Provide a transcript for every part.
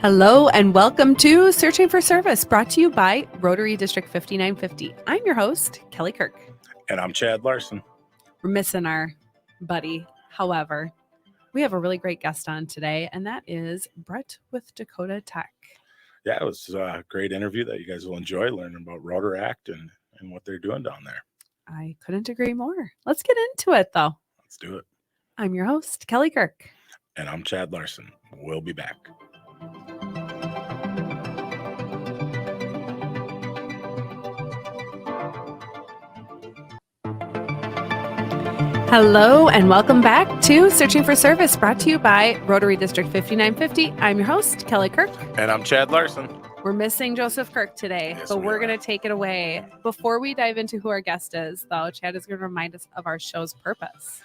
Hello and welcome to Searching for Service, brought to you by Rotary District 5950. I'm your host, Kelly Kirk. And I'm Chad Larson. We're missing our buddy. However, we have a really great guest on today, and that is Brett with Dakota Tech. Yeah, it was a great interview that you guys will enjoy learning about Rotaract and what they're doing down there. I couldn't agree more. Let's get into it, though. Let's do it. I'm your host, Kelly Kirk. And I'm Chad Larson. We'll be back. Hello and welcome back to Searching for Service, brought to you by Rotary District 5950. I'm your host, Kelly Kirk. And I'm Chad Larson. We're missing Joseph Kirk today, Yes, but we we're are. going to take it away. Before we dive into who our guest is, though, Chad is going to remind us of our show's purpose.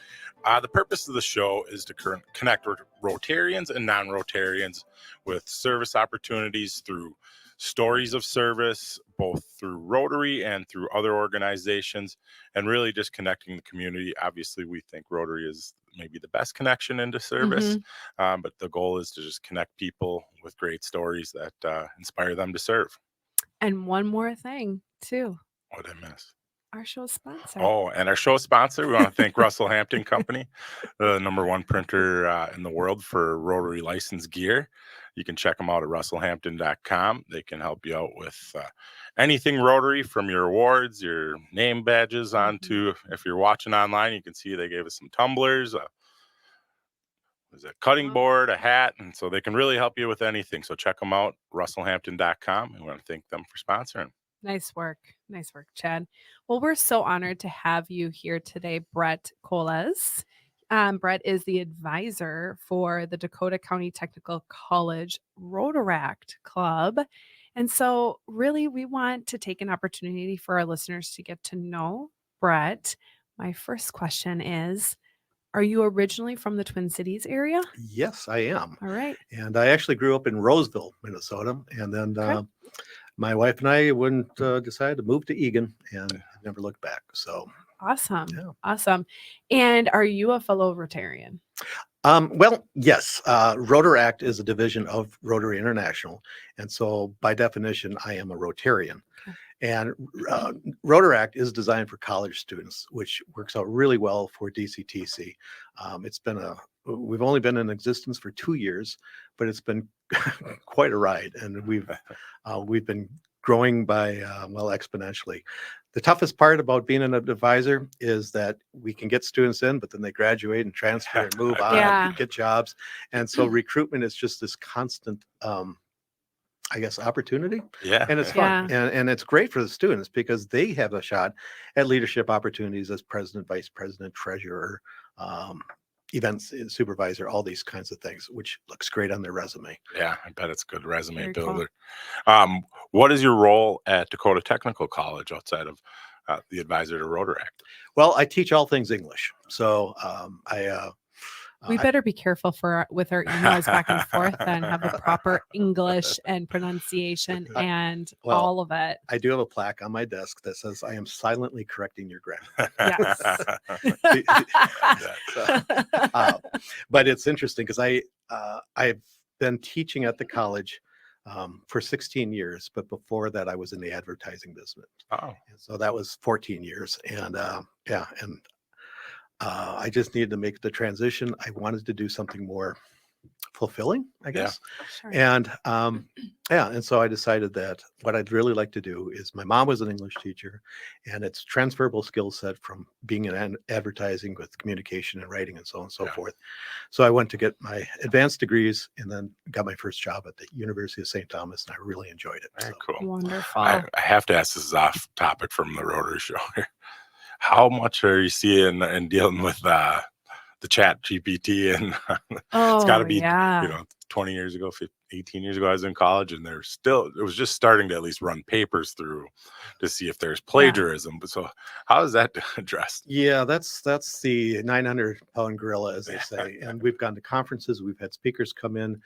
The purpose of the show is to connect Rotarians and non-Rotarians with service opportunities through stories of service, both through Rotary and through other organizations, and really just connecting the community. Obviously, we think Rotary is maybe the best connection into service, but the goal is to just connect people with great stories that inspire them to serve. And one more thing, too. What did I miss? Our show's sponsor. Oh, and our show sponsor, we want to thank Russell Hampton Company, the #1 printer in the world for Rotary licensed gear. You can check them out at russellhampton.com. They can help you out with anything Rotary, from your awards, your name badges, on to, if you're watching online, you can see they gave us some tumblers, there's a cutting board, a hat, and so they can really help you with anything. So check them out, russellhampton.com. We want to thank them for sponsoring. Nice work. Nice work, Chad. Well, we're so honored to have you here today, Brett Kolles. Brett is the advisor for the Dakota County Technical College Rotoract Club. And so really, we want to take an opportunity for our listeners to get to know Brett. My first question is, are you originally from the Twin Cities area? Yes, I am. All right. And I actually grew up in Roseville, Minnesota. And then my wife and I decided to move to Eagan and never looked back. So Awesome. Yeah. Awesome. And are you a fellow Rotarian? Well, yes. Rotaract is a division of Rotary International. And so by definition, I am a Rotarian. Okay. And Rotaract is designed for college students, which works out really well for DCTC. We've only been in existence for 2 years, but it's been quite a ride, and we've been growing by exponentially. The toughest part about being an advisor is that we can get students in, but then they graduate and transfer and move on and get jobs, and so recruitment is just this constant opportunity. Yeah. And it's fun. And it's great for the students because they have a shot at leadership opportunities as president, vice president, treasurer, events supervisor, all these kinds of things, which looks great on their resume. Yeah, I bet it's a good resume Very builder. What is your role at Dakota Technical College outside of the advisor to Rotaract? Well, I teach all things English. So We better be careful with our emails back and forth and have the proper English and pronunciation and all of it. I do have a plaque on my desk that says, "I am silently correcting your grammar." Yes. But it's interesting because I've been teaching at the college for 16 years, but before that I was in the advertising business. Oh, And so that was 14 years. And I just needed to make the transition. I wanted to do something more fulfilling, I guess. Sure. And and so I decided that what I'd really like to do is, my mom was an English teacher, and it's transferable skill set from being in advertising with communication and writing and so on and so forth. So I went to get my advanced degrees and then got my first job at the University of St. Thomas, and I really enjoyed it. very So, cool. Wonderful. I have to ask, this is off topic from the Rotary show here. How much are you seeing and dealing with the chat GPT? And it's got to be, 20 years ago, 18 years ago, I was in college, and it was just starting to at least run papers through to see if there's plagiarism. But so how is that addressed? Yeah, that's the 900-pound gorilla, as they say. And we've gone to conferences, we've had speakers come in.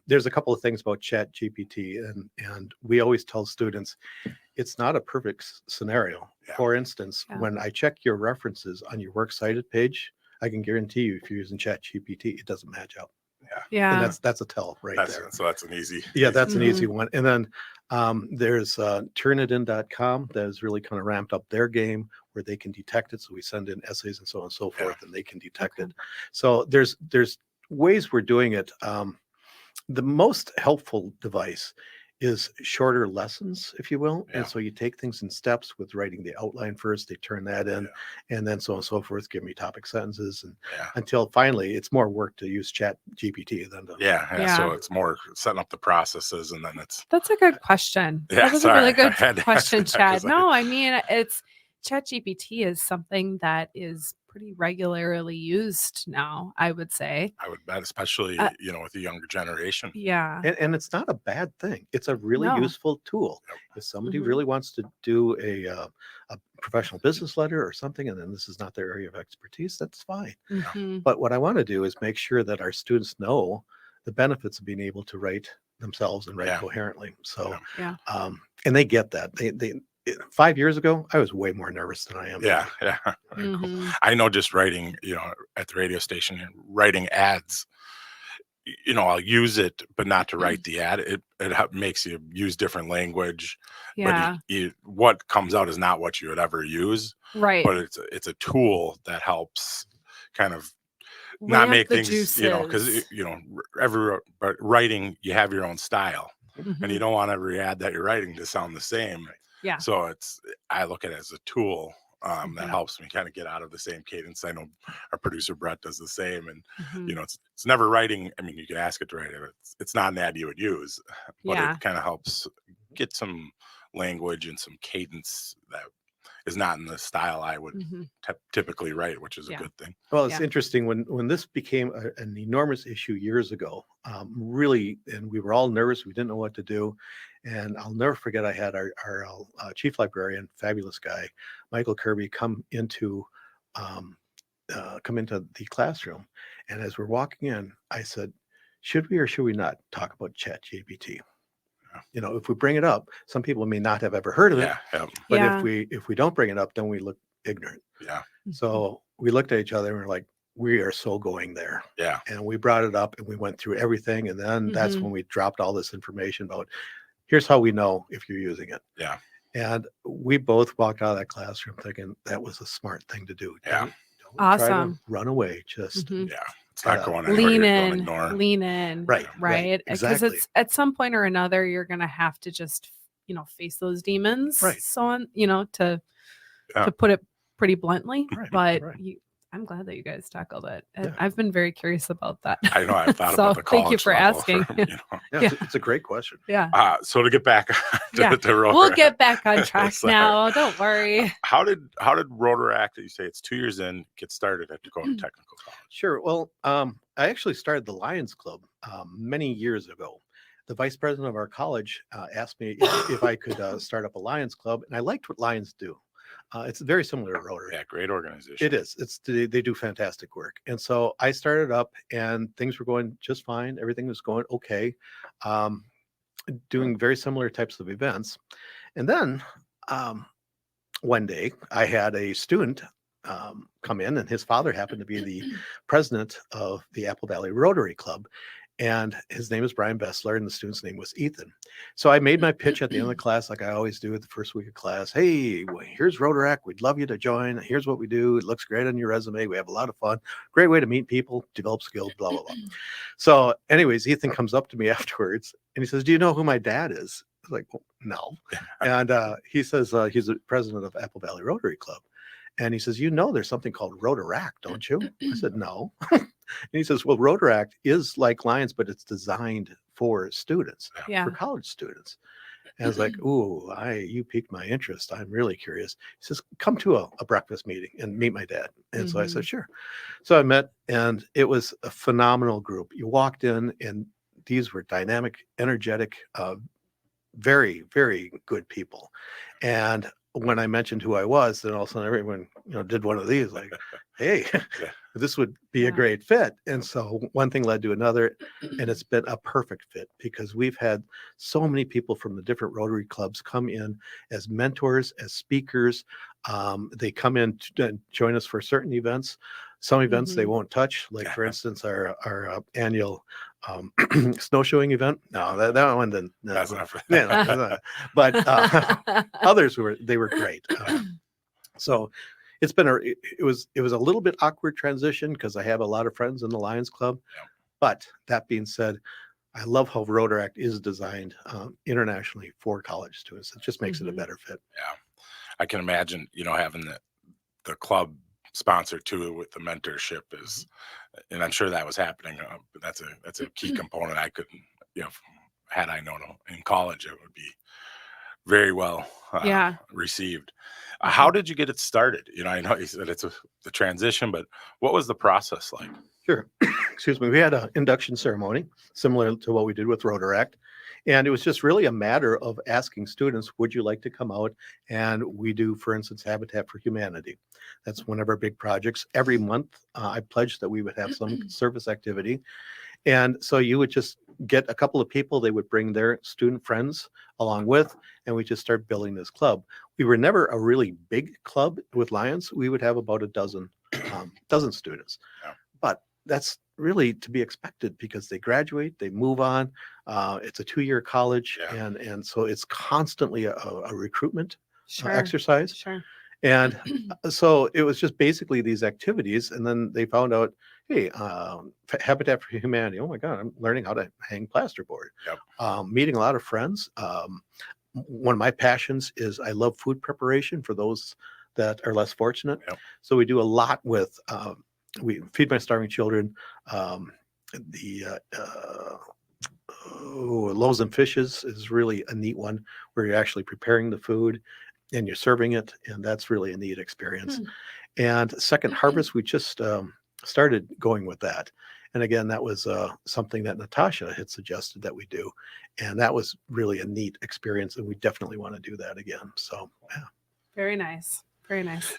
There's a couple of things about chat GPT, and we always tell students it's not a perfect scenario. For instance, when I check your references on your works cited page, I can guarantee you if you're using chat GPT, it doesn't match up. Yeah. And that's a tell right there. So that's an easy. Yeah, that's an easy Mhm. one. And then there's turnitin.com that has really kind of ramped up their game where they can detect it. So we send in essays and so on and so forth, and they can detect Okay. it. So there's ways we're doing it. The most helpful device is shorter lessons, if you will. Yeah. And so you take things in steps with writing the outline first, they turn that in, and then so on and so forth, give me topic sentences, and Yeah. until finally it's more work to use Chat GPT than to. Yeah. So it's more setting up the processes, and then it's That's a good question. Yeah, That was a really sorry. I good had to question, answer that 'cause Chad. No, I mean, it's ChatGPT is something that is pretty regularly used now, I would say. I would bet, especially Uh, with the younger generation. Yeah. And it's not a bad thing. It's a really No. useful tool. Yep. If somebody Mhm. really wants to do a professional business letter or something, and then this is not their area of expertise, that's fine. Mhm. But what I want to do is make sure that our students know the benefits of being able to write themselves and write Yeah. coherently. So, Yeah. and they get that. 5 years ago, I was way more nervous than I am Yeah, now. yeah. Cool. Mhm. I know just writing, at the radio station and writing ads, I'll use it, but not to write the ad. It makes you use different language, but Yeah. what comes out is not what you would ever use. Right. But it's a tool that helps kind of not Ramp make the things, because juices. but writing, you have your own style, and you Mhm. don't want every ad that you're writing to sound the same. Yeah. So I look at it as a tool that Mhm. helps me kind of get out of the same cadence. I know our producer Brett does the same, and Mhm. it's never writing. I mean, you can ask it to write it. It's not an ad you would use, but Yeah. it kind of helps get some language and some cadence that is not in the style I would Mhm. typically write, which is a Yeah. good thing. Well, it's Yeah. interesting when this became an enormous issue years ago, really, and we were all nervous. We didn't know what to do. And I'll never forget, I had our chief librarian, fabulous guy, Michael Kirby, um, come into the classroom. And as we're walking in, I said, should we or should we not talk about Chat GPT? If we bring it up, some people may not have ever heard of it, Yeah, yeah, but Yeah. if we don't bring it up, then we look ignorant. yeah, Mhm. So we looked at each other and we're like, we are so going there. yeah, And we brought it up and we went through everything. And then that's Mhm. when we dropped all this information about here's how we know if you're using it. yeah, And we both walked out of that classroom thinking that was a smart thing to do. yeah, Don't try to Awesome. run away. Just Mhm. yeah. It's not going anywhere. Lean You're going to in, ignore. lean in, right, right? Because exactly. it's at some point or another, you're gonna have to just, face those demons. Right. So on, to Yeah. put it pretty bluntly. Right, But right. I'm glad that you guys tackled it. Yeah. I've been very curious about that. I know I've thought So about the thank you college for level asking. Yeah, Yeah. it's a great question. Yeah. So to get back Yeah. to We'll Rotaract, get back on track Sorry. now. Don't worry. How did Rotaract, you say it's 2 years in, get started at Dakota Technical College? Sure. Well, I actually started the Lions Club many years ago. The vice president of our college asked me if I could start up a Lions Club, and I liked what Lions do. It's very similar to Rotary. Yeah, great organization. It is. They do fantastic work, and so I started up, and things were going just fine. Everything was going okay, um, doing very similar types of events, and then um, one day I had a student come in, and his father happened to be the president of the Apple Valley Rotary Club. And his name is Brian Bessler, and the student's name was Ethan. So I made my pitch at the end of the class, like I always do at the first week of class. Hey, here's Rotoract. We'd love you to join. Here's what we do. It looks great on your resume. We have a lot of fun. Great way to meet people, develop skills, blah, blah, blah. So, anyways, Ethan comes up to me afterwards and he says, do you know who my dad is? I was like, well, no. And he says he's the president of Apple Valley Rotary Club. And he says, there's something called Rotaract, don't you? I said, no. And he says, well, Rotaract is like Lions, but it's designed for students, Yeah. for college students. And I was like, ooh, you piqued my interest. I'm really curious. He says, come to a breakfast meeting and meet my dad. And so I said, sure. So I met, and it was a phenomenal group. You walked in, and these were dynamic, energetic, very, very good people. And when I mentioned who I was, then all of a sudden everyone, did one of these, like, hey, Yeah. this would be a great fit. And so one thing led to another, and it's been a perfect fit because we've had so many people from the different Rotary clubs come in as mentors, as speakers. They come in to join us for certain events. Some events they won't touch, like for instance, our annual Snowshoeing event. No, that one didn't. No, That's not for yeah, no, that's not. But others they were great. So it's been it was a little bit awkward transition because I have a lot of friends in the Lions Club. Yeah. But that being said, I love how Rotaract is designed internationally for college students. It just makes it a better fit. Yeah. I can imagine, having the club sponsor too with the mentorship is, and I'm sure that was happening. But that's a key component. I couldn't, had I known in college, it would be very well Yeah. received. How did you get it started? I know you said it's the transition, but what was the process like? Sure. Excuse me. We had an induction ceremony similar to what we did with Rotaract. And it was just really a matter of asking students, would you like to come out? And we do, for instance, Habitat for Humanity. That's one of our big projects. Every month, I pledged that we would have some service activity. And so you would just get a couple of people, they would bring their student friends along with, and we just start building this club. We were never a really big club with Lions. We would have about a dozen students. Yeah. But that's really to be expected because they graduate, they move on. It's a 2-year college, Yeah. and so it's constantly a recruitment Sure. exercise. Sure. And so it was just basically these activities, and then they found out, hey, Habitat for Humanity. Oh my God, I'm learning how to hang plasterboard. Yep. Meeting a lot of friends. One of my passions is I love food preparation for those that are less fortunate. Yep. So we do a lot with. We feed my starving children. Loaves and Fishes is really a neat one where you're actually preparing the food and you're serving it, and that's really a neat experience. And Second Harvest, we just started going with that. And again, that was something that Natasha had suggested that we do, and that was really a neat experience, and we definitely want to do that again. So, yeah. Very nice. Very nice.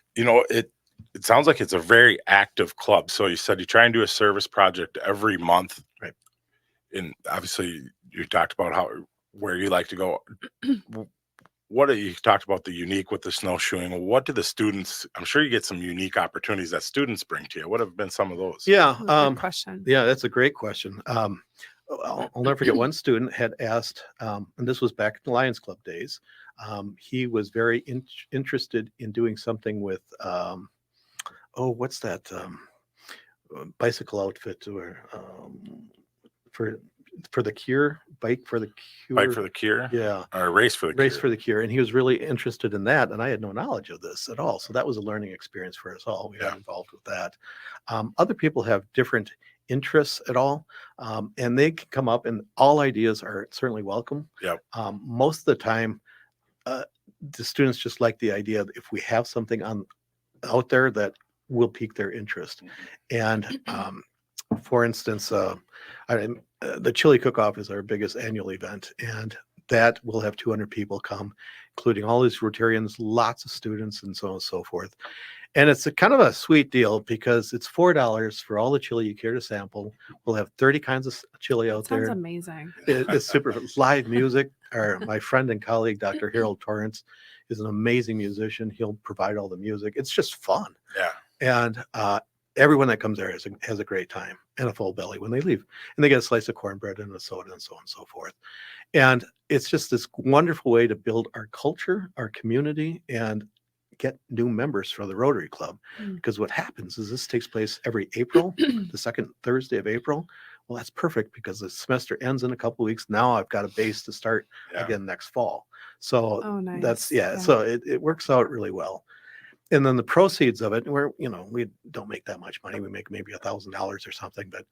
It sounds like it's a very active club. So you said you try and do a service project every month. Right. And obviously you talked about where you like to go. You talked about the unique with the snowshoeing. What do the students, I'm sure you get some unique opportunities that students bring to you. What have been some of those? Yeah. Good question. Yeah, that's a great question. I'll never forget one student had asked, and this was back in the Lions Club days. He was very interested in doing something with, what's that bicycle outfit for the cure, bike for the cure. Bike for the Cure? Yeah. Or Race for the Cure? Race for the Cure. And he was really interested in that. And I had no knowledge of this at all. So that was a learning experience for us all. We got involved with that. Other people have different interests at all. And they can come up, and all ideas are certainly welcome. Yep. Most of the time, the students just like the idea that if we have something out there that will pique their interest. And for instance, the chili cook-off is our biggest annual event, and that will have 200 people come, including all these Rotarians, lots of students, and so on and so forth. And it's a kind of a sweet deal because it's $4 for all the chili you care to sample. We'll have 30 kinds of chili out there. Sounds amazing. It's super. Live music. My friend and colleague, Dr. Harold Torrance, is an amazing musician. He'll provide all the music. It's just fun. Yeah. And everyone that comes there has a great time and a full belly when they leave. And they get a slice of cornbread and a soda and so on and so forth. And it's just this wonderful way to build our culture, our community, and get new members for the Rotary Club. Because what happens is this takes place every April, the second Thursday of April. Well, that's perfect because the semester ends in a couple of weeks. Now I've got a base to start again next fall. So nice. So it works out really well. And then the proceeds of it, we don't make that much money. We make maybe $1,000 or something, but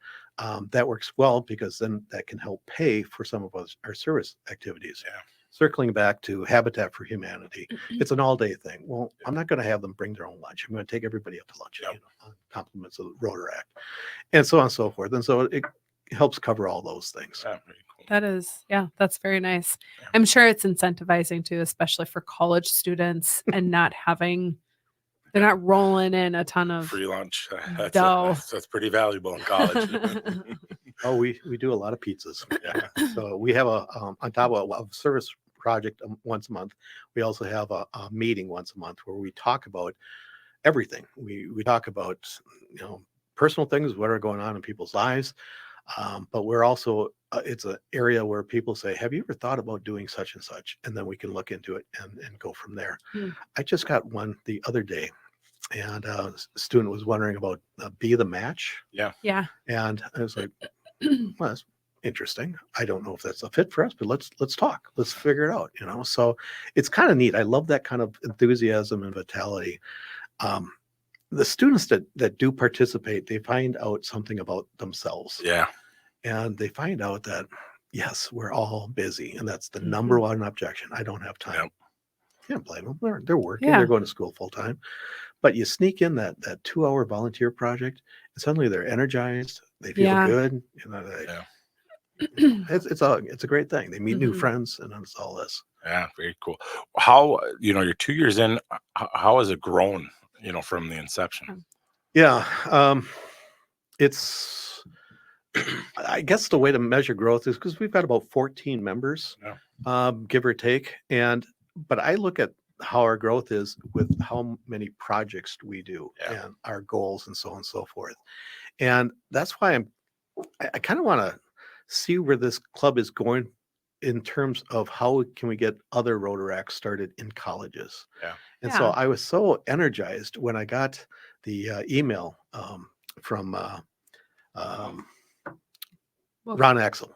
that works well because then that can help pay for some of our service activities. Yeah. Circling back to Habitat for Humanity, it's an all-day thing. Well, I'm not going to have them bring their own lunch. I'm going to take everybody up to lunch, compliments of the Rotaract, and so on and so forth. And so it helps cover all those things. Yeah, very cool. That is, that's very nice. I'm sure it's incentivizing too, especially for college students and they're not rolling in a ton of Free lunch. dough. That's pretty valuable in college. Oh, we do a lot of pizzas. Yeah. So we have on top of a service project once a month. We also have a meeting once a month where we talk about everything. We talk about personal things, what are going on in people's lives. But we're also, it's an area where people say, have you ever thought about doing such and such? And then we can look into it and go from there. Hmm. I just got one the other day, and a student was wondering about Be the Match. Yeah. Yeah. And I was like, well, that's interesting. I don't know if that's a fit for us, but let's talk. Let's figure it out, you know? So it's kind of neat. I love that kind of enthusiasm and vitality. The students that do participate, they find out something about themselves. Yeah. And they find out that, yes, we're all busy. And that's the number one objection. I don't have time. Yep. Can't blame them. They're working. Yeah. They're going to school full time. But you sneak in that 2-hour volunteer project, and suddenly they're energized. They feel Yeah. good. You know, Yeah. it's a great thing. They meet new friends, and it's all this. Yeah, very cool. How, you're 2 years in, how has it grown, from the inception? Yeah. It's, I guess the way to measure growth is because we've got about 14 members, give or take. But I look at how our growth is with how many projects we do and our goals and so on and so forth. And that's why I kind of want to see where this club is going in terms of how can we get other Rotaracts started in colleges. Yeah. And so I was so energized when I got the email from Ron Axel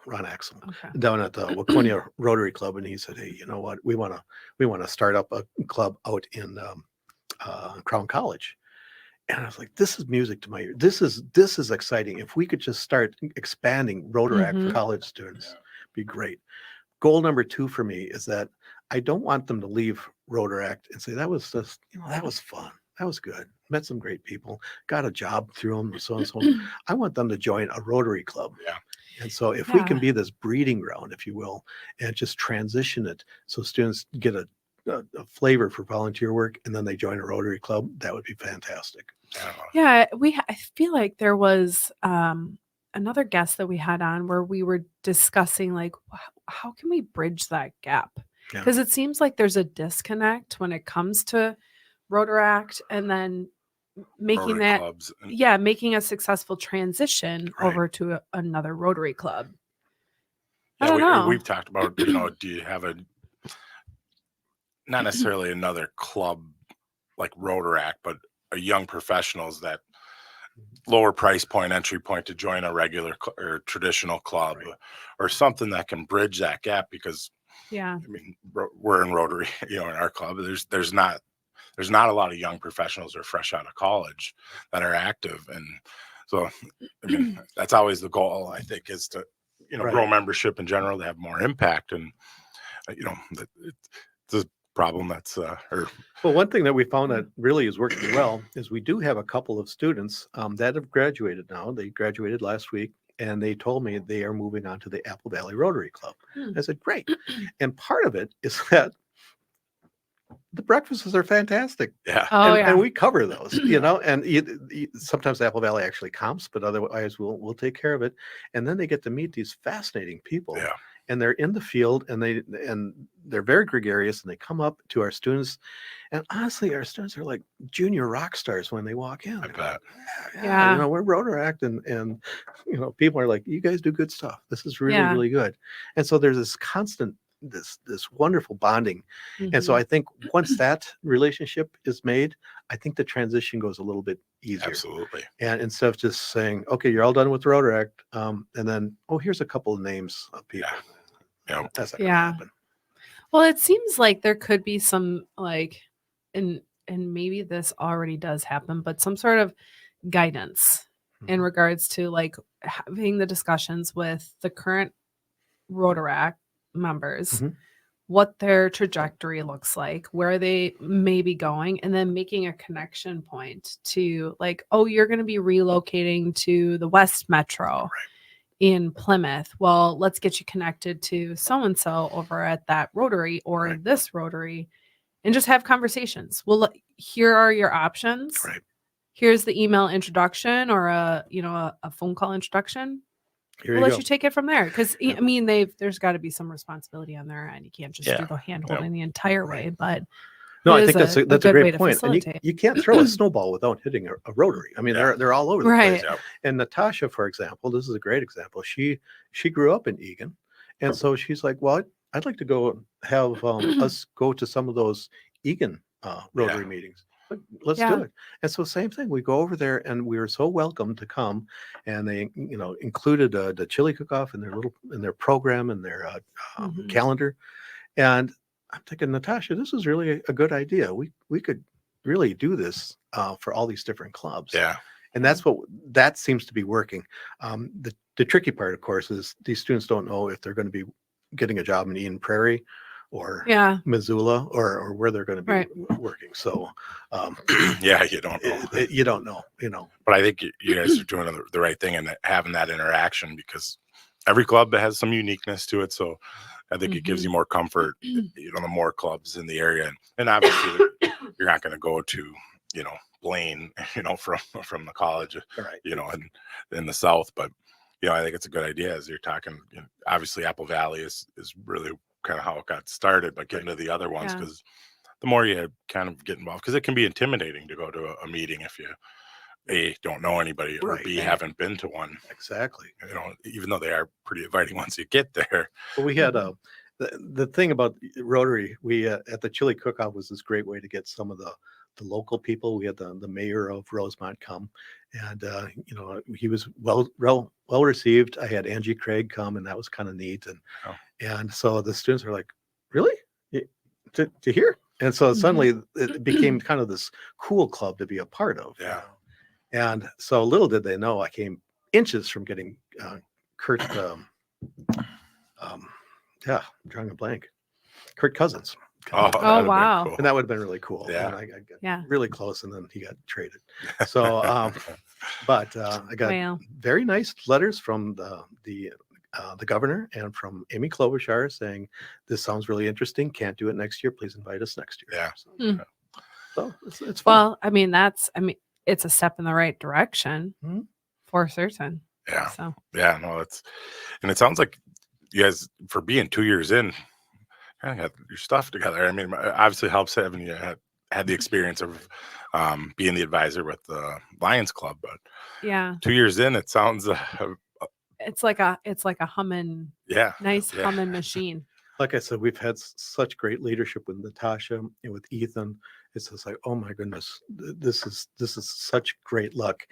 down at the Waconia Rotary Club, and he said, "Hey, you know what? We want to start up a club out in Crown College." And I was like, "This is music to my ear. This is exciting. If we could just start expanding Rotoract for college students, be great." Goal number 2 for me is that I don't want them to leave Rotoract and say that was just, that was fun. That was good. Met some great people, got a job through them, and so on and so on. I want them to join a Rotary Club. Yeah. And so if we can be this breeding ground, if you will, and just transition it so students get a flavor for volunteer work and then they join a Rotary Club, that would be fantastic. Yeah, I feel like there was another guest that we had on where we were discussing like how can we bridge that gap? Because it seems like there's a disconnect when it comes to Rotaract and then making Rotary that clubs. making a successful transition over to another Rotary Club. I Yeah, don't know. we've talked about, do you have not necessarily another club like Rotaract, but a young professionals that lower price point, entry point to join a regular or traditional club or something that can bridge that gap, because we're in Rotary, in our club, there's not a lot of young professionals who are fresh out of college that are active. And so, that's always the goal, I think, is to, grow membership in general, to have more impact. And, it's a problem that's, well, one thing that we found that really is working well is we do have a couple of students that have graduated now. They graduated last week, and they told me they are moving on to the Apple Valley Rotary Club. I said, great. And part of it is that the breakfasts are fantastic. Yeah. And we cover those, and sometimes Apple Valley actually comps, but otherwise we'll take care of it. And then they get to meet these fascinating people. Yeah. And they're in the field, and they're very gregarious, and they come up to our students. And honestly, our students are like junior rock stars when they walk in. I bet. We're Rotaract, and people are like, you guys do good stuff. This is really, really good. And so there's this constant, this wonderful bonding. And so I think once that relationship is made, I think the transition goes a little bit easier. Absolutely. And instead of just saying, okay, you're all done with Rotaract, and then, here's a couple of names of people. Yeah. That's not gonna happen. Well, it seems like there could be some and maybe this already does happen, but some sort of guidance in regards to having the discussions with the current Rotaract members, what their trajectory looks like, where they may be going, and then making a connection point to you're going to be relocating to the West Metro in Plymouth. Well, let's get you connected to so-and-so over at that Rotary or this Rotary, and just have conversations. Well, here are your options. Here's the email introduction or a phone call introduction. We'll let you take it from there. Because there's got to be some responsibility on their end. You can't just do the hand holding the entire way. But No, It I is think that's a good way great to point. And facilitate. you can't throw a snowball without hitting a rotary. I mean, Yeah. they're all over the place. Right. Yeah. And Natasha, for example, this is a great example. She grew up in Egan, and so she's like, "Well, I'd like to go have us go to some of those Egan Rotary meetings. Let's do Yeah. it." And so same thing. We go over there, and we were so welcome to come, and they included the chili cook-off in their program and their Mhm. calendar. And I'm thinking, Natasha, this is really a good idea. We could really do this for all these different clubs. Yeah. And that seems to be working. The tricky part, of course, is these students don't know if they're going to be getting a job in Eden Prairie or Yeah. Missoula or where they're going to be Right. working. So Yeah, you don't know. you don't know, But I think you guys are doing the right thing and having that interaction, because every club has some uniqueness to it. So I think it gives you more comfort, the more clubs in the area. And obviously you're not going to go to, Blaine, from the college, Right. in the South. But, I think it's a good idea as you're talking. Obviously Apple Valley is really kind of how it got started, but getting to the other ones, Yeah. because the more you kind of get involved, because it can be intimidating to go to a meeting if you A, don't know anybody, or Right. B, Right. haven't been to one, Exactly. even though they are pretty inviting once you get there. Well, we had the thing about Rotary, we at the chili cook-off was this great way to get some of the local people. We had the mayor of Rosemont come, and he was well received. I had Angie Craig come, and that was kind of neat. Oh. And so the students are like, "Really? To hear?" And so suddenly it became kind of this cool club to be a part of. Yeah. And so little did they know, I came inches from getting Kurt. I'm drawing a blank. Kurt Cousins. Oh, Oh, that'd have been wow. cool. And that would have been really cool. Yeah. And I got Yeah. really close, and then he got traded. So, but I got Wow. very nice letters from the governor and from Amy Klobuchar saying, "This sounds really interesting. Can't do it next year. Please invite us next year." Yeah. So it's fun. Well, it's a step in the right direction Mhm. for certain. Yeah. So Yeah. No, and it sounds like you guys, for being 2 years in, kind of got your stuff together. I mean, obviously it helps having you had the experience of being the advisor with the Lions Club, but yeah, 2 years in, it sounds, it's like a humming, yeah. nice Yeah. humming machine. Like I said, we've had such great leadership with Natasha and with Ethan. It's just like, oh my goodness, this is such great luck.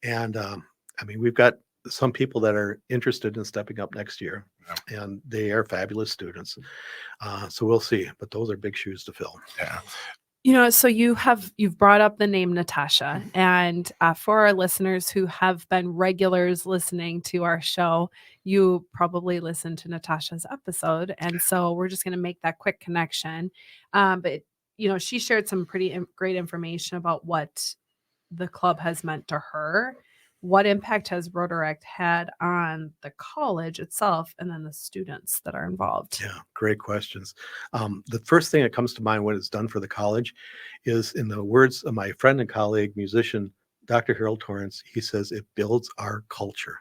And I mean, we've got some people that are interested in stepping up next year, and they are fabulous students. So we'll see, but those are big shoes to fill. Yeah. So you've brought up the name Natasha, and for our listeners who have been regulars listening to our show, you probably listened to Natasha's episode, and so we're just going to make that quick connection. But she shared some pretty great information about what the club has meant to her. What impact has Rotaract had on the college itself, and then the students that are involved? Yeah, great questions. The first thing that comes to mind, what it's done for the college, is, in the words of my friend and colleague, musician, Dr. Harold Torrance, he says, "It builds our culture."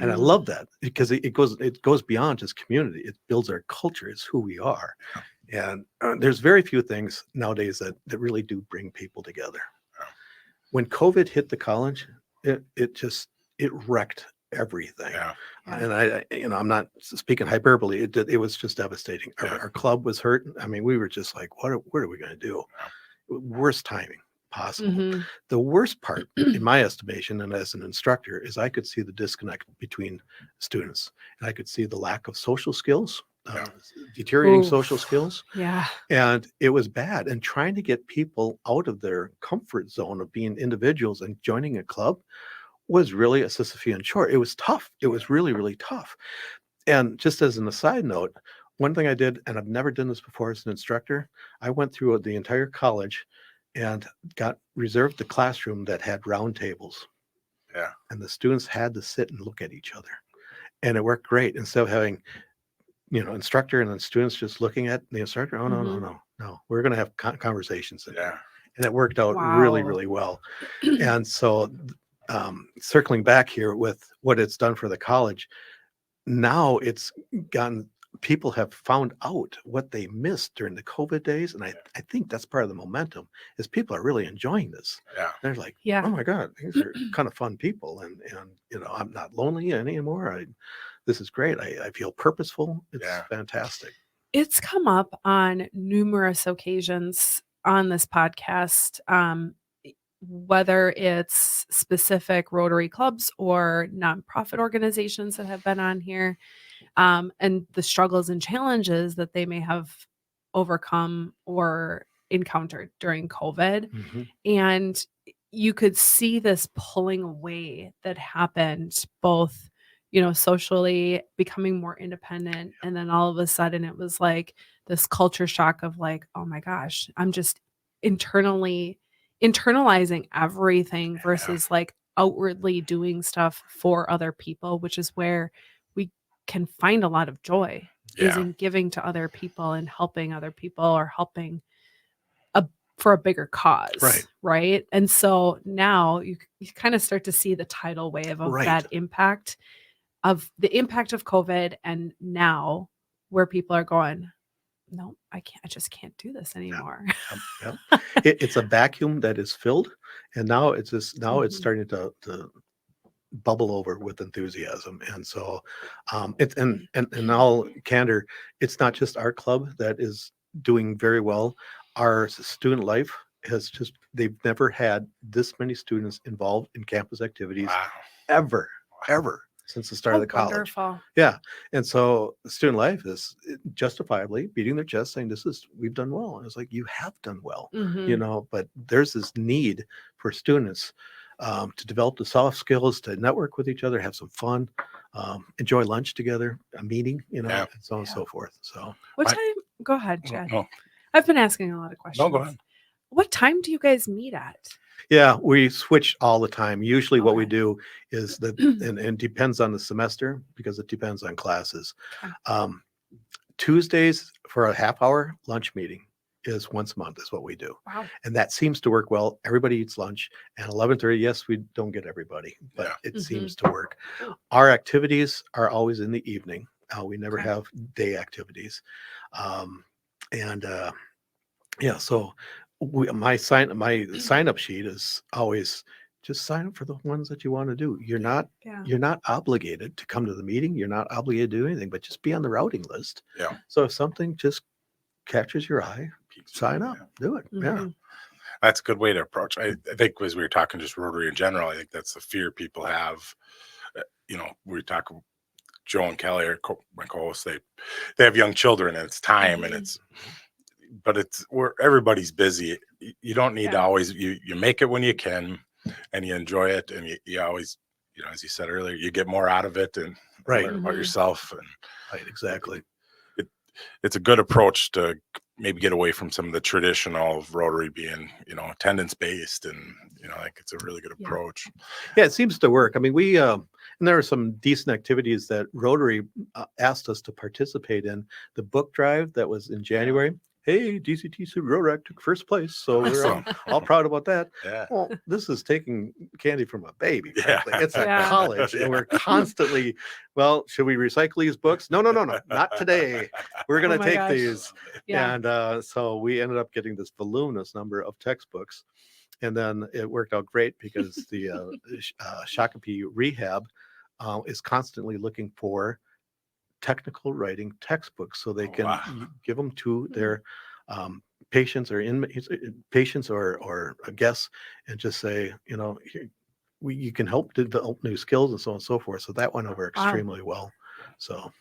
And I love that, because it goes beyond just community. It builds our culture. It's who we are. And there's very few things nowadays that really do bring people together. When COVID hit the college, it wrecked everything. Yeah. And I'm not speaking hyperbole. It was just devastating. Our club was hurt. I mean, we were just like, what are we going to do? Worst timing possible. Mhm. The worst part, in my estimation, and as an instructor, is I could see the disconnect between students, and I could see the lack of social skills, deteriorating Oof. social skills. Yeah. And it was bad. And trying to get people out of their comfort zone of being individuals and joining a club was really a Sisyphean chore. It was tough. It was really, really tough. And just as an aside note, one thing I did, and I've never done this before as an instructor, I went through the entire college and got reserved the classroom that had round tables. Yeah. And the students had to sit and look at each other. And it worked great. Instead of having, instructor and then students just looking at the instructor, oh, no. We're going to have conversations in there. And it worked out really, Wow. really well. And so circling back here with what it's done for the college, now it's gotten people have found out what they missed during the COVID days. And I think that's part of the momentum is people are really enjoying this. Yeah. They're like, Yeah. oh my God, these are kind of fun people. And, I'm not lonely anymore. This is great. I feel purposeful. It's fantastic. It's come up on numerous occasions on this podcast, whether it's specific Rotary clubs or nonprofit organizations that have been on here, and the struggles and challenges that they may have overcome or encountered during COVID. Mhm. And you could see this pulling away that happened both, socially becoming more independent. And then all of a sudden it was like this culture shock of like, oh my gosh, I'm just internalizing everything versus like outwardly doing stuff for other people, which is where we can find a lot of joy is Yeah. in giving to other people and helping other people or helping for a bigger cause. Right. And so now you kind of start to see the tidal wave of that impact of COVID. And now where people are going, no, I just can't do this anymore. It's a vacuum that is filled. And now it's it's starting to bubble over with enthusiasm. And so it's and in all candor, it's not just our club that is doing very well. Our student life has they've never had this many students involved in campus activities ever since the start of the college. Wonderful. Yeah. And so the student life is justifiably beating their chest saying, we've done well. And it's like, you have done well, but there's this need for students to develop the soft skills, to network with each other, have some fun, enjoy lunch together, a meeting, and so on and so forth. So what time? Go ahead, Chad. No. I've been asking a lot of questions. No, go ahead. What time do you guys meet at? Yeah, we switch all the time. Usually what we do is that, and it depends on the semester because it depends on classes. Tuesdays for a half-hour lunch meeting is once a month is what we do. Wow. And that seems to work well. Everybody eats lunch. And 11:30, yes, we don't get everybody, but it seems to work. Our activities are always in the evening. We never have day activities. So my sign up sheet is always just sign up for the ones that you want to do. You're not obligated to come to the meeting. You're not obligated to do anything, but just be on the routing list. Yeah. So if something just catches your eye, sign up, do it. Yeah. That's a good way to approach. I think as we were talking just Rotary in general, I think that's the fear people have. We talk Joe and Kelly or my co-hosts, they have young children and it's time and but it's where everybody's busy. You don't need to always, you make it when you can and you enjoy it. And you always, as you said earlier, you get more out of it and learn about yourself. And exactly. It's a good approach to maybe get away from some of the traditional of Rotary being, attendance based. And, I think it's a really good approach. Yeah, it seems to work. I mean, and there are some decent activities that Rotary asked us to participate in. The book drive that was in January. Hey, DCTC Rotoract took first place. So we're all proud about that. Yeah. Well, this is taking candy from a baby. Yeah. It's a college and we're constantly, should we recycle these books? No, not today. We're going to take these. Yeah. And so we ended up getting this voluminous number of textbooks. And then it worked out great because the Shakopee Rehab is constantly looking for technical writing textbooks so they can give them to their patients or patients or guests and just say, you can help develop new skills and so on and so forth. So that went over extremely well. So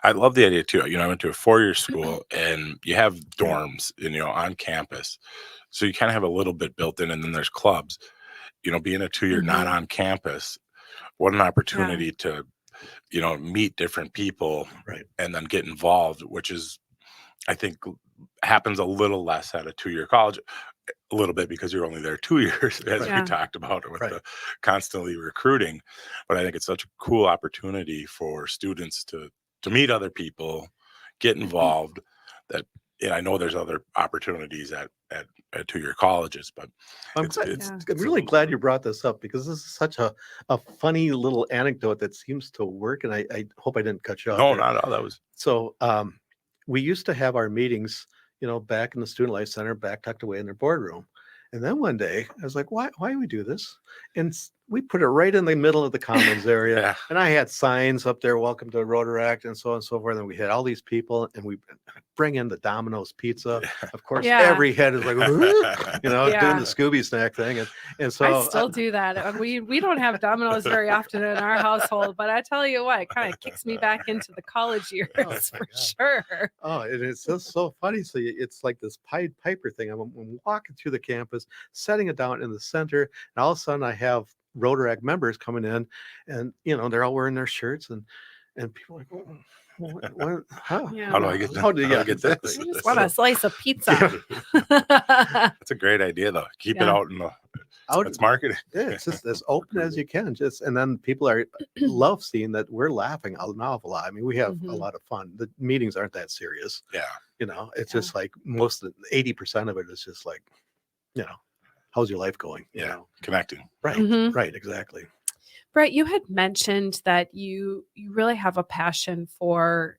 I love the idea too. I went to a 4-year school and you have dorms, on campus. So you kind of have a little bit built in and then there's clubs, being a 2-year not on campus. What an opportunity to, meet different people and then get involved, which is, I think happens a little less at a 2-year college, a little bit because you're only there 2 years, as we talked about with the constantly recruiting. But I think it's such a cool opportunity for students to meet other people, get involved. That I know there's other opportunities at to your colleges. But I'm it's glad, it's, Yeah. I'm it's a really little- glad you brought this up because this is such a funny little anecdote that seems to work. And I hope I didn't cut you off no, there. not at all. That was So we used to have our meetings, back in the Student Life Center, back tucked away in their boardroom. And then one day I was like, why do we do this? And we put it right in the middle of the commons area. Yeah. And I had signs up there, welcome to Rotaract and so on and so forth. And we had all these people and we bring in the Domino's pizza. Of course, Yeah. every head is like, doing Yeah. the Scooby snack thing. And I so still do that. We don't have Domino's very often in our household, but I tell you what, it kind of kicks me back into the college years Oh, my for God. sure. Oh, and it's just so funny. So it's like this Pied Piper thing. I'm walking through the campus, setting it down in the center, and all of a sudden I have Rotaract members coming in, and they're all wearing their shirts, and people are like, how? Yeah. how do I get How do I you get exactly? I this? just want a slice of pizza. That's a great idea though. Keep it Yeah. out in the Out, it's marketing. yeah, it's just as open as you can. And then people love seeing that we're laughing an awful lot. I mean, we have a Mhm. lot of fun. The meetings aren't that serious. Yeah. It's Yeah. just like 80% of it is just like, how's your life going? Yeah. Connecting. Right. Mhm. Right. Exactly. Brett, you had mentioned that you really have a passion for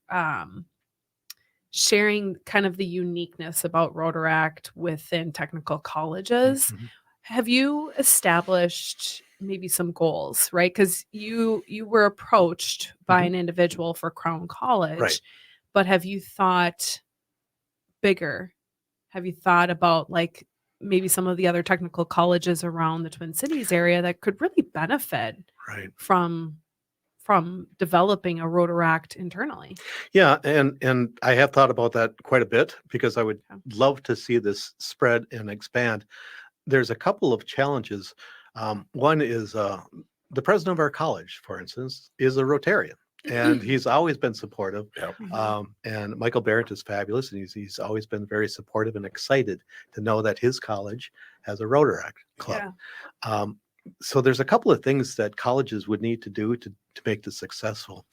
sharing kind of the uniqueness about Rotaract within technical colleges. Mhm. Have you established maybe some goals, right? Because you were approached by Mhm. an individual for Crown College, Right. but have you thought bigger? Have you thought about like maybe some of the other technical colleges around the Twin Cities area that could really benefit Right. from developing a Rotaract internally? Yeah. And I have thought about that quite a bit because I would Yeah. love to see this spread and expand. There's a couple of challenges. One is the president of our college, for instance, is a Rotarian. And he's always been supportive. Yep. And Michael Barrett is fabulous, and he's always been very supportive and excited to know that his college has a Rotaract club. Yeah. So there's a couple of things that colleges would need to do to make this successful.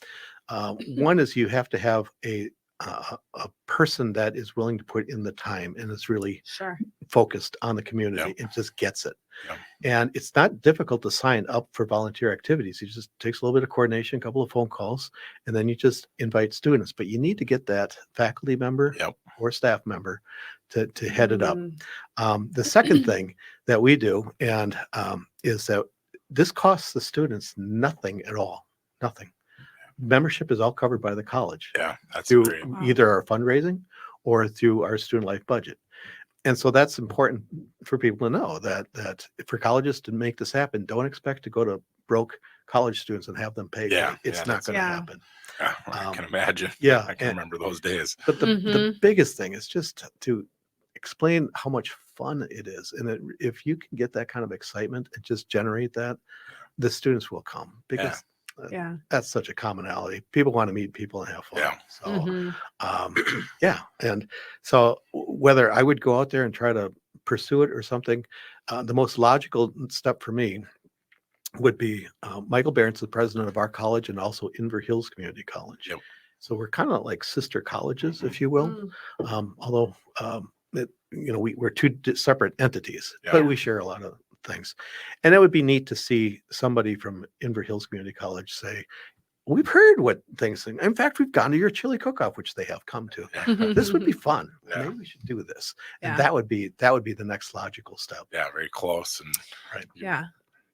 One is you have to have a person that is willing to put in the time and is really Sure. focused on the community Yep. and just gets it. Yep. And it's not difficult to sign up for volunteer activities. It just takes a little bit of coordination, a couple of phone calls, and then you just invite students. But you need to get that faculty member Yep. or staff member to head it up. Mm, The second thing that we do and is that this costs the students nothing at all. Nothing. Membership is all covered by the college Yeah. That's through great. Wow. either our fundraising or through our student life budget. And so that's important for people to know that for colleges to make this happen, don't expect to go to broke college students and have them pay. for Yeah, it. It's yeah, not that's- going to Yeah. happen. Yeah, I can imagine. Yeah, I can and- remember those days. But the Mhm. biggest thing is just to explain how much fun it is. And if you can get that kind of excitement and just generate that, the students will come because Yeah. that's such a commonality. People want to meet people and have fun. Yeah. So Mhm. yeah. And so whether I would go out there and try to pursue it or something, the most logical step for me would be Michael Barron's the president of our college and also Inver Hills Community College. Yep. So we're kind of like sister colleges, if you will. Mm, Although we're two separate entities, Yeah. but we share a lot of things. And it would be neat to see somebody from Inver Hills Community College say, we've heard what things. In fact, we've gone to your chili cook-off, which they have come to. This would be fun. Yeah. Maybe we should do this. Yeah. And that would be the next logical step. Yeah, very close, and Right. you Yeah.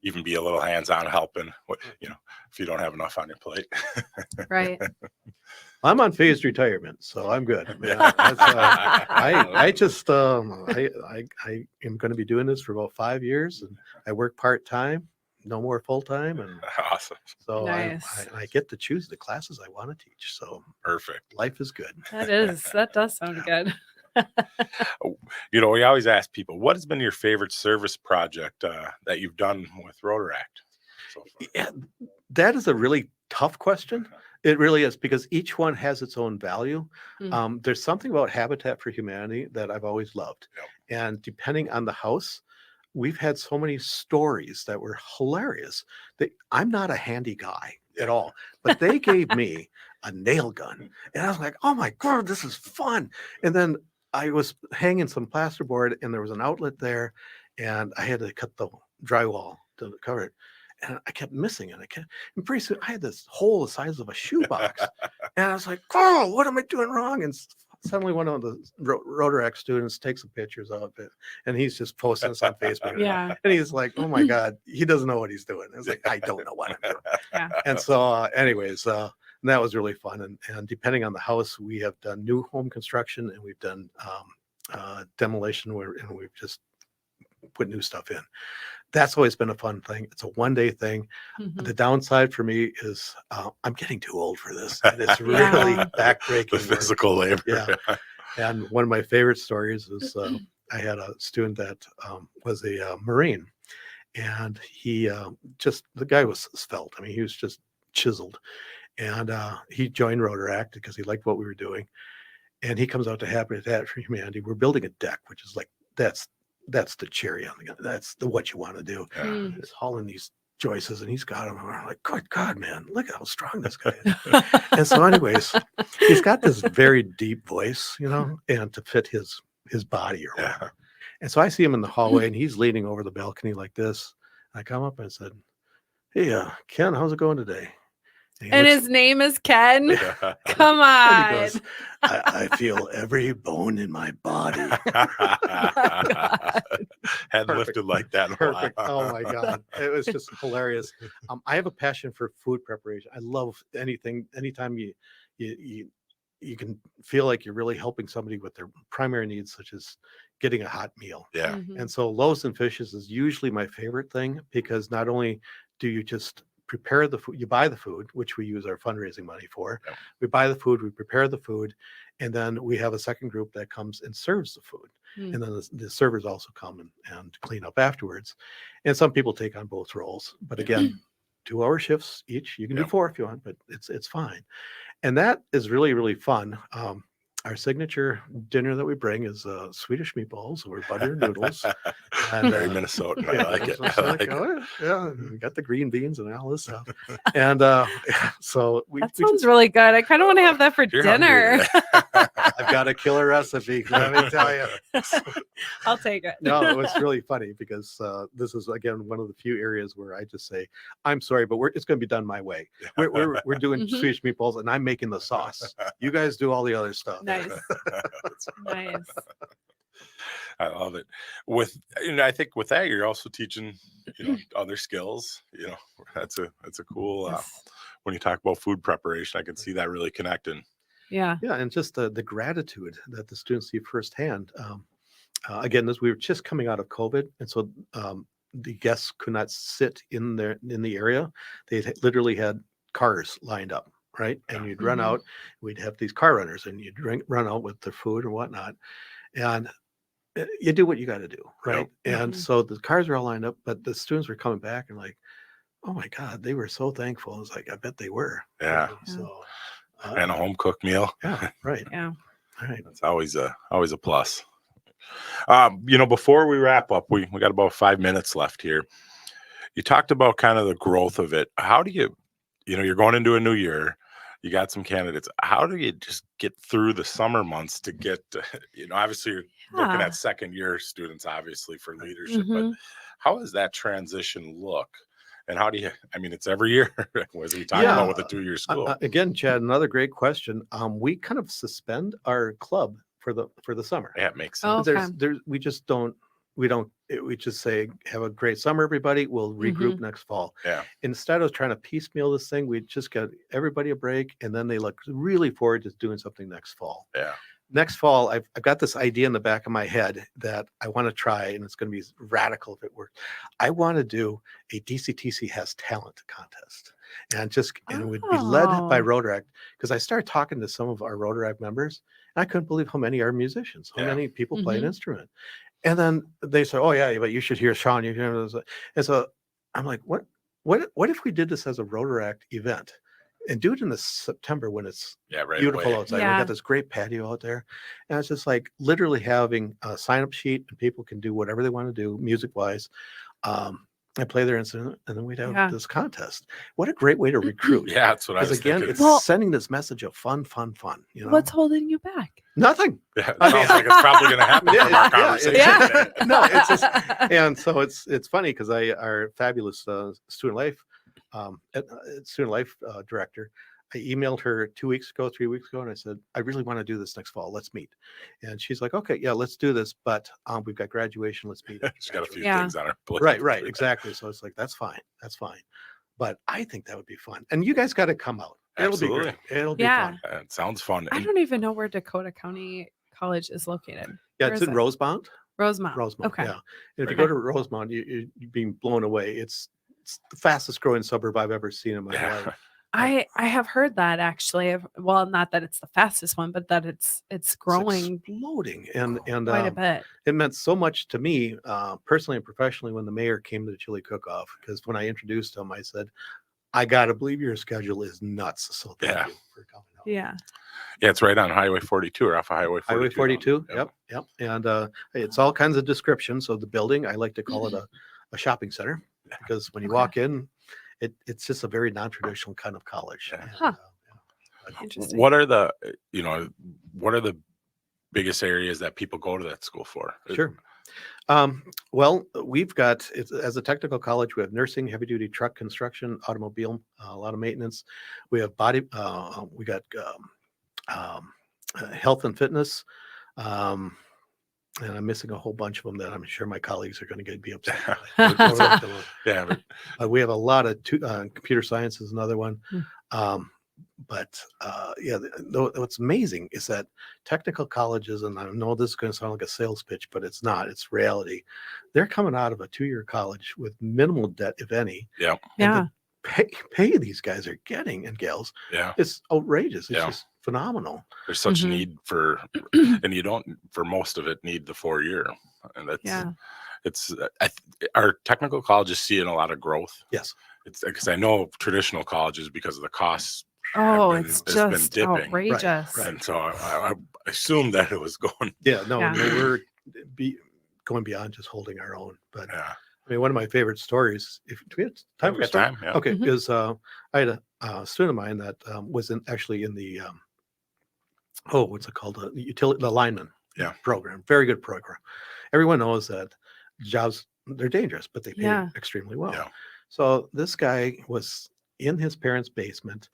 even be a little hands-on helping. If you don't have enough on your plate. Right. I'm on phased retirement, so I'm good. Yeah. I just I am going to be doing this for about 5 years, and I work part-time, no more full-time, and Awesome, so Nice. I get to choose the classes I want to teach. So perfect. life is good. That does sound good. We always ask people, what has been your favorite service project that you've done with Rotaract so far? Yeah, that is a really tough question. It really is because each one has its own value. Mm. There's something about Habitat for Humanity that I've always loved. Yep. And depending on the house, we've had so many stories that were hilarious that I'm not a handy guy at all, but they gave me a nail gun and I was like, oh my God, this is fun. And then I was hanging some plasterboard and there was an outlet there, and I had to cut the drywall to cover it. And I kept missing it. And pretty soon I had this hole the size of a shoebox. And I was like, oh, what am I doing wrong? And suddenly one of the Rotaract students takes some pictures of it, and he's just posting this on Facebook. Yeah. And he's like, oh my God, he doesn't know what he's doing. I was like, I don't know what I'm doing. Yeah. And so anyways, that was really fun. And depending on the house, we have done new home construction, and we've done demolition and we've just put new stuff in. That's always been a fun thing. It's a one-day thing. Mhm. The downside for me is I'm getting too old for this. And it's really Yeah. backbreaking The work. physical labor. Yeah. And one of my favorite stories is I had a student that was a Marine, and he the guy was svelte. I mean, he was just chiseled. And he joined Rotaract because he liked what we were doing. And he comes out to Habitat for Humanity. We're building a deck, which is like, that's the cherry on the, that's what you want to do. Yeah. Mm. He's hauling these joists, and he's got them. And I'm like, good God, man, look at how strong this guy is. And so anyways, he's got this very deep voice, and to fit his body or whatever. Yeah. And so I see him in the hallway, and he's leaning over the balcony like this. I come up and I said, hey, Ken, how's it going today? he And looks- his name is Ken. Yeah. Come and he on. goes, I feel every bone in my body. Hadn't Perfect. lifted like that in a Perfect. while. Oh my God. It was just hilarious. I have a passion for food preparation. I love anytime you can feel like you're really helping somebody with their primary needs, such as getting a hot meal. Yeah. Mhm. And so loaves and fishes is usually my favorite thing, because not only do you just prepare the food, you buy the food, which we use our fundraising money for. Yep. We buy the food, we prepare the food, and then we have a second group that comes and serves the food. Mm. And then the servers also come and clean up afterwards. And some people take on both roles. But again, 2-hour shifts each. You can do Yep. 4 if you want, but it's fine. And that is really, really fun. Our signature dinner that we bring is Swedish meatballs or butter noodles. And, Very Minnesotan. I yeah, like it. so it's I like, like it. oh, yeah, we got the green beans and all this stuff. And so That sounds really good. I kind of want to have that for You're dinner. hungry. I've got a killer recipe. Let me tell you. I'll take it. No, it was really funny because this is again one of the few areas where I just say, "I'm sorry, but it's going to be done my way. We're doing Mhm. Swedish meatballs, and I'm making the sauce. You guys do all the other stuff." Nice. Nice. I love it. I think with that, you're also teaching, other skills. That's a cool. Yes. When you talk about food preparation, I can see that really connecting. Yeah. Yeah, and just the gratitude that the students see firsthand. Again, we were just coming out of COVID, and so the guests could not sit in the area. They literally had cars lined up, right? And you'd run Mhm. out. We'd have these car runners, and you'd run out with the food and whatnot, and you do what you got to do, right? And Mhm. so the cars were all lined up, but the students were coming back and like, oh my God, they were so thankful. I was like, I bet they were. Yeah. So. And a home cooked meal. Yeah. Right. Yeah. All right. That's always a plus. Before we wrap up, we got about 5 minutes left here. You talked about kind of the growth of it. How do you're going into a new year, you got some candidates. How do you just get through the summer months to get, obviously you're looking Yeah. at second year students, obviously for leadership, but Mhm. how does that transition look? And how do you, it's every year, as we talked Yeah. about with the 2-year school. Again, Chad, another great question. We kind of suspend our club for the summer. Yeah, it makes Oh, sense. okay. We just don't. We just say, have a great summer, everybody. We'll regroup next fall. Yeah. Instead of trying to piecemeal this thing, we just got everybody a break, and then they look really forward to doing something next fall. Yeah. Next fall, I've got this idea in the back of my head that I want to try, and it's going to be radical if it works. I want to do a DCTC Has Talent contest, and it would be led by Oh. Rotoract, because I started talking to some of our Rotoract members, and I couldn't believe how many are musicians, how Yeah. many people play an Mhm. instrument. And then they say, "Oh yeah, but you should hear Sean." And so I'm like, "What if we did this as a Rotaract event, and do it in the September when it's Yeah, right beautiful away. outside? We Yeah. got this great patio out there, and it's just like literally having a sign-up sheet, and people can do whatever they want to do music-wise. I play their instrument, and then we'd have Yeah. this contest. What a great way to recruit. Yeah, that's what I Because was again, thinking. it's Well- sending this message of fun, fun, fun. You know, What's holding you back? nothing. Yeah, it I sounds mean- like it's probably going to happen Yeah, from our yeah, conversation. Yeah. today. No, it's just, and so it's funny because our fabulous student life director, I emailed her 3 weeks ago, and I said, I really want to do this next fall. Let's meet. And she's like, okay, yeah, let's do this. But we've got graduation. Let's meet. She's got a few Yeah. things on her plate. Right, exactly. So it's like, that's fine. But I think that would be fun. And you guys got to come out. It'll be Absolutely. great. It'll be Yeah. fun. It sounds fun. I And don't even know where Dakota County College is located. Yeah, Where it's is in it? Rosemount. Rosemount. Rosemount. Okay. Yeah. And if you Okay. go to Rosemount, you're being blown away. It's the fastest growing suburb I've ever seen in my yeah. life. I have heard that actually. Well, not that it's the fastest one, but that it's growing Exploding. And quite a bit. it meant so much to me personally and professionally when the mayor came to the chili cook-off, because when I introduced him, I said, I gotta believe your schedule is nuts. So thank Yeah. you for coming out. Yeah. Yeah, it's right on Highway 42 or off of Highway 42. Highway 42. Yep. Yep. And it's all kinds of descriptions. So the building, I like to call it a shopping center, because when you Okay. walk in, it's just a very non-traditional kind of college. Yeah. And, Huh. yeah. Interesting. What are the biggest areas that people go to that school for? Sure. Well, we've got, as a technical college, we have nursing, heavy duty truck construction, automobile, a lot of maintenance. We have we got health and fitness. And I'm missing a whole bunch of them that I'm sure my colleagues are going to be upset. Yeah, but We have a lot of computer science is another one. Hmm. What's amazing is that technical colleges, and I know this is going to sound like a sales pitch, but it's not, it's reality. They're coming out of a 2-year college with minimal debt, if any. yeah, And Yeah. the pay these guys are getting and gals, yeah. it's outrageous. It's Yeah. just phenomenal. There's such a Mhm. need for, and you don't, for most of it, need the 4-year. And that's, Yeah. it's, our technical colleges seeing a lot of growth. Yes. It's because I know traditional colleges, because of the costs, Oh, been- it's it's been just dipping. outrageous. Right. and so I assumed that it was going. Yeah, no, Yeah. we're going beyond just holding our own. But Yeah, I mean, one of my favorite stories, do we have time we for a got story? time. Yeah. Okay, Mhm. is I had a student of mine that was actually in the what's it called, the lineman Yeah. program. Very good program. Everyone knows that jobs, they're dangerous, but they pay Yeah. extremely well. Yeah. So this guy was in his parents' basement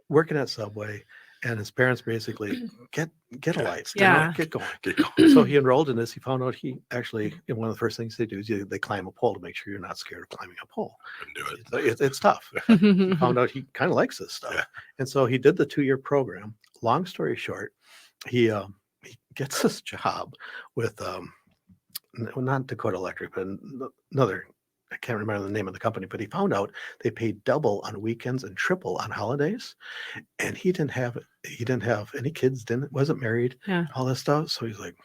working at Subway, and his parents basically get a life, you know, Yeah. get going. Get going. So he enrolled in this. He found out he actually, one of the first things they do is they climb a pole to make sure you're not scared of climbing a pole. Couldn't do it. It's tough. He found out he kind of likes this stuff. Yeah. And so he did the 2-year program. Long story short, he gets this job with not Dakota Electric, but another, I can't remember the name of the company, but he found out they paid double on weekends and triple on holidays. And he didn't have any kids, wasn't married, Yeah. all this stuff. So he's like,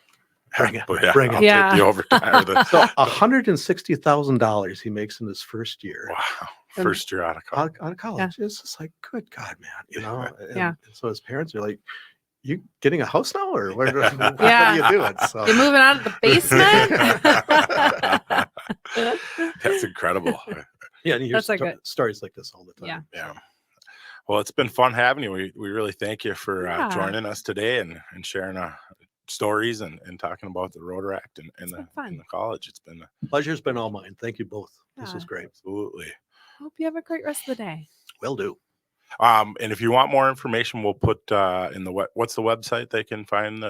bring it, But yeah, bring I'll it. Yeah. take the overtime. Or the, So $160,000 he makes in his first year wow, And- first year out of college. out of college. It's just like, good God, man, you know? Yeah. And so his parents are like, you getting a house now, or what Yeah. are you doing? So You're moving out of the basement? That's incredible. yeah, and you hear That's like a- stories like this all the time. Yeah. Yeah. Well, it's been fun having you. We really thank you for Yeah. joining us today and sharing stories and talking about the Rotaract and been the fun. college. It's been Pleasure's been all mine. Thank you both. This Yeah. was great. absolutely. Hope you have a great rest of the day. Will do. And if you want more information, we'll put in the what's the website they can find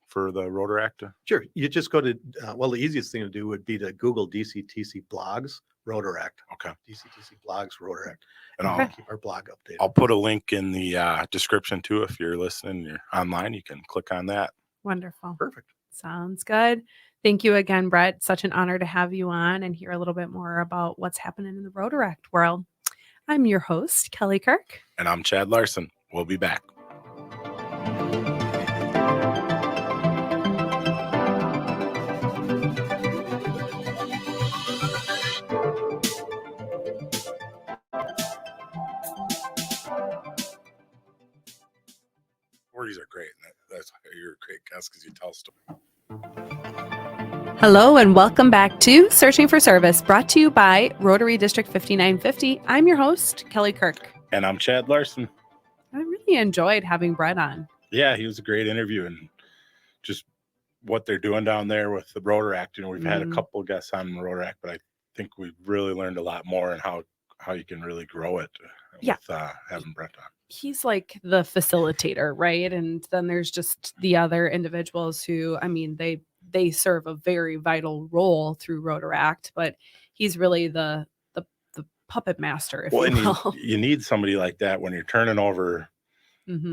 for the Rotaract? Sure. You just go to, the easiest thing to do would be to Google DCTC blogs, Rotoract. Okay. DCTC blogs, Rotoract. And And Okay. we'll keep our blog updated. I'll put a link in the description too. If you're listening, you're online, you can click on that. Wonderful. Perfect. Sounds good. Thank you again, Brett. Such an honor to have you on and hear a little bit more about what's happening in the Rotaract world. I'm your host, Kelly Kirk. And I'm Chad Larson. We'll be back. Stories are great. And that's why you're a great guest, because you tell stories. Hello and welcome back to Searching for Service, brought to you by Rotary District 5950. I'm your host, Kelly Kirk. And I'm Chad Larson. I really enjoyed having Brett on. Yeah, he was a great interview, and just what they're doing down there with the Rotaract. You know, we've had a couple guests on Rotaract, but I think we've really learned a lot more and how you can really grow it with having Brett on. He's like the facilitator, right? And then there's just the other individuals who, I mean, they serve a very vital role through Rotaract, but he's really the puppet master, if you will. You need somebody like that when you're turning over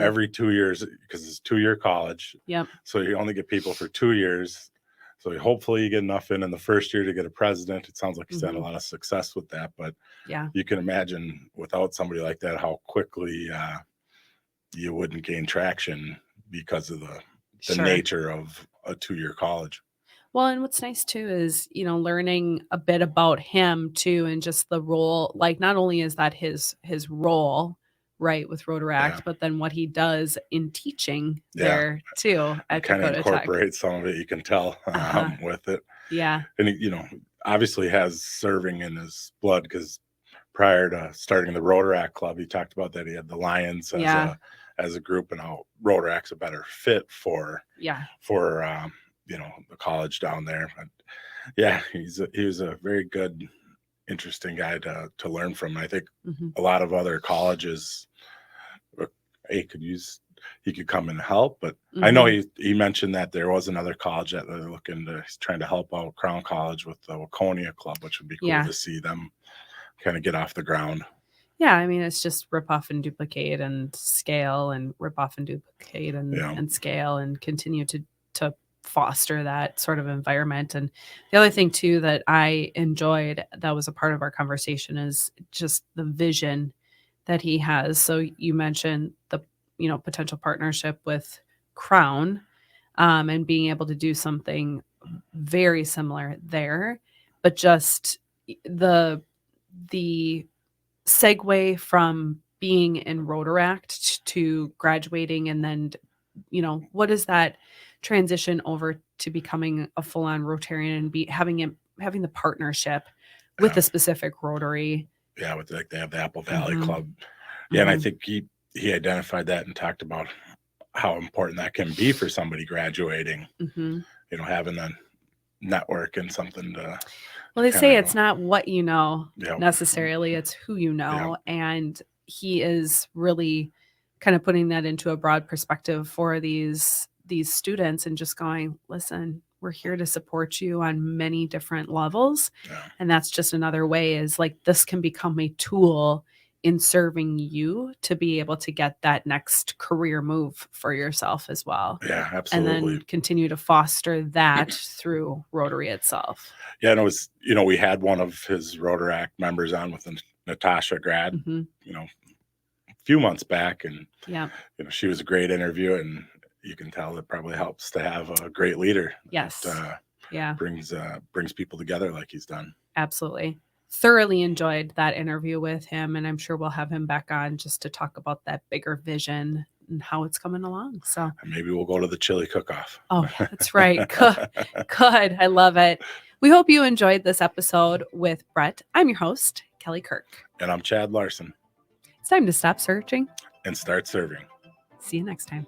every 2 years, because it's 2-year college. Yep. So you only get people for 2 years. So hopefully you get enough in the first year to get a president. It sounds like he's had a lot of success with that, but you can imagine without somebody like that, how quickly you wouldn't gain traction because of the nature of a 2-year college. Well, and what's nice too is, you know, learning a bit about him too, and just the role, like not only is that his role, right, with Rotaract, but then what he does in teaching there too at kind of Dakota Tech. Incorporate some of it, you can tell with it. Yeah. And he, you know, obviously has serving in his blood, because prior to starting the Rotaract Club, he talked about that he had the Lions as a group, and how Rotaract's a better fit for you know, the college down there. But yeah, he was a very good, interesting guy to learn from. I think a lot of other colleges he could come and help, but I know he mentioned that there was another college that he's trying to help out, Crown College, with the Waconia Club, which would be cool to see them kind of get off the ground. Yeah, I mean, it's just rip off and duplicate and scale, and rip off and duplicate and scale, and continue to foster that sort of environment. And the other thing too that I enjoyed that was a part of our conversation is just the vision that he has. So you mentioned the, you know, potential partnership with Crown, and being able to do something very similar there, but just the segue from being in Rotaract to graduating, and then, you know, what is that transition over to becoming a full-on Rotarian and having the partnership with the specific Rotary. Yeah, with they have the Apple Valley Club. Yeah, and I think he identified that and talked about how important that can be for somebody graduating. You know, having a network and something to. Well, they say it's not what you know necessarily; it's who you know, and he is really kind of putting that into a broad perspective for these students, and just going, listen, we're here to support you on many different levels. And that's just another way, is like, this can become a tool in serving you to be able to get that next career move for yourself as well. Yeah, absolutely. And then continue to foster that through Rotary itself. Yeah, and it was, you know, we had one of his Rotaract members on with Natasha grad, you know, a few months back, and you know, she was a great interview, and you can tell it probably helps to have a great leader. Yes. That, brings people together like he's done. Absolutely. Thoroughly enjoyed that interview with him, and I'm sure we'll have him back on just to talk about that bigger vision and how it's coming along. So and maybe we'll go to the chili cook-off. Oh, that's right. Good. I love it. We hope you enjoyed this episode with Brett. I'm your host, Kelly Kirk. And I'm Chad Larson. It's time to stop searching and start serving. See you next time.